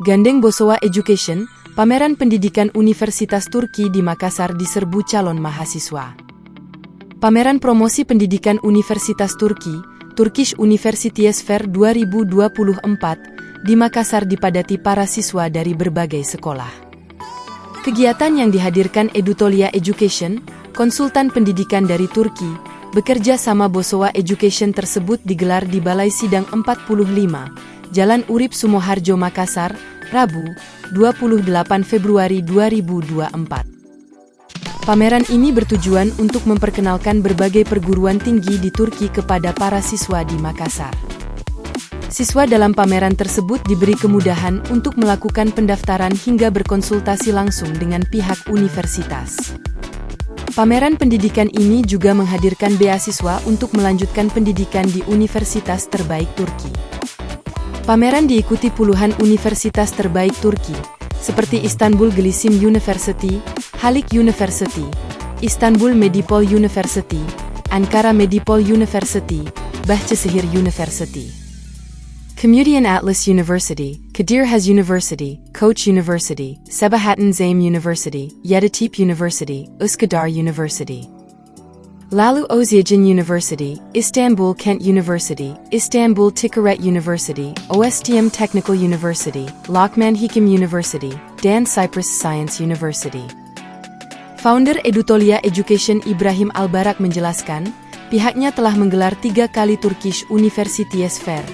Gandeng Bosowa Education, pameran pendidikan Universitas Turki di Makassar diserbu calon mahasiswa. Pameran promosi pendidikan Universitas Turki, Turkish Universities Fair 2024, di Makassar dipadati para siswa dari berbagai sekolah. Kegiatan yang dihadirkan Edutolia Education, konsultan pendidikan dari Turki, bekerja sama Bosowa Education tersebut digelar di Balai Sidang 45, Jalan Urip Sumoharjo Makassar, Rabu, 28 Februari 2024. Pameran ini bertujuan untuk memperkenalkan berbagai perguruan tinggi di Turki kepada para siswa di Makassar. Siswa dalam pameran tersebut diberi kemudahan untuk melakukan pendaftaran hingga berkonsultasi langsung dengan pihak universitas. Pameran pendidikan ini juga menghadirkan beasiswa untuk melanjutkan pendidikan di universitas terbaik Turki. Pameran diikuti puluhan universitas terbaik Turki, seperti Istanbul Gleesim University, Halik University, Istanbul Medipol University, Ankara Medipol University, Bahçeşehir University, Comedian Atlas University, Kadir Has University, Koç University, Sabahattin Zaim University, Yeditepe University, Üsküdar University, Lalu Özyeğin University, Istanbul Kent University, Istanbul Ticaret University, OSTM Technical University, Lokman Hikam University, Dan Cyprus Science University. Founder Edutolia Education Ibrahim Albarak menjelaskan, pihaknya telah menggelar 3 kali Turkish Universities Fair.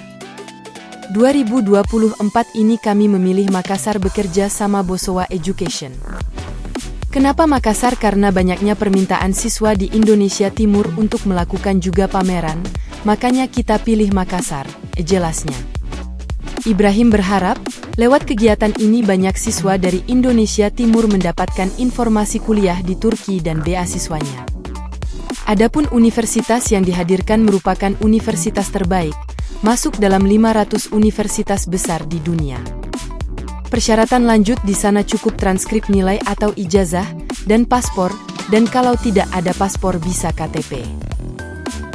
2024 ini kami memilih Makassar bekerja sama Bosowa Education. Kenapa Makassar? Karena banyaknya permintaan siswa di Indonesia Timur untuk melakukan juga pameran, makanya kita pilih Makassar, jelasnya. Ibrahim berharap, lewat kegiatan ini banyak siswa dari Indonesia Timur mendapatkan informasi kuliah di Turki dan beasiswanya. Adapun universitas yang dihadirkan merupakan universitas terbaik, masuk dalam 500 universitas besar di dunia. Persyaratan lanjut di sana cukup transkrip nilai atau ijazah, dan paspor, dan kalau tidak ada paspor bisa KTP.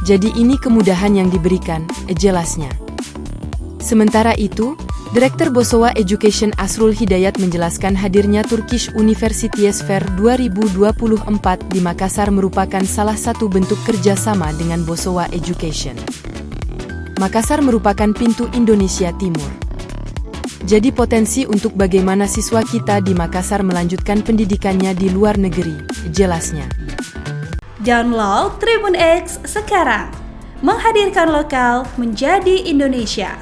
Jadi ini kemudahan yang diberikan, jelasnya. Sementara itu, Direktur Bosowa Education Asrul Hidayat menjelaskan hadirnya Turkish Universities Fair 2024 di Makassar merupakan salah satu bentuk kerjasama dengan Bosowa Education. Makassar merupakan pintu Indonesia Timur. Jadi potensi untuk bagaimana siswa kita di Makassar melanjutkan pendidikannya di luar negeri, jelasnya. Download Tribun X sekarang, menghadirkan lokal menjadi Indonesia.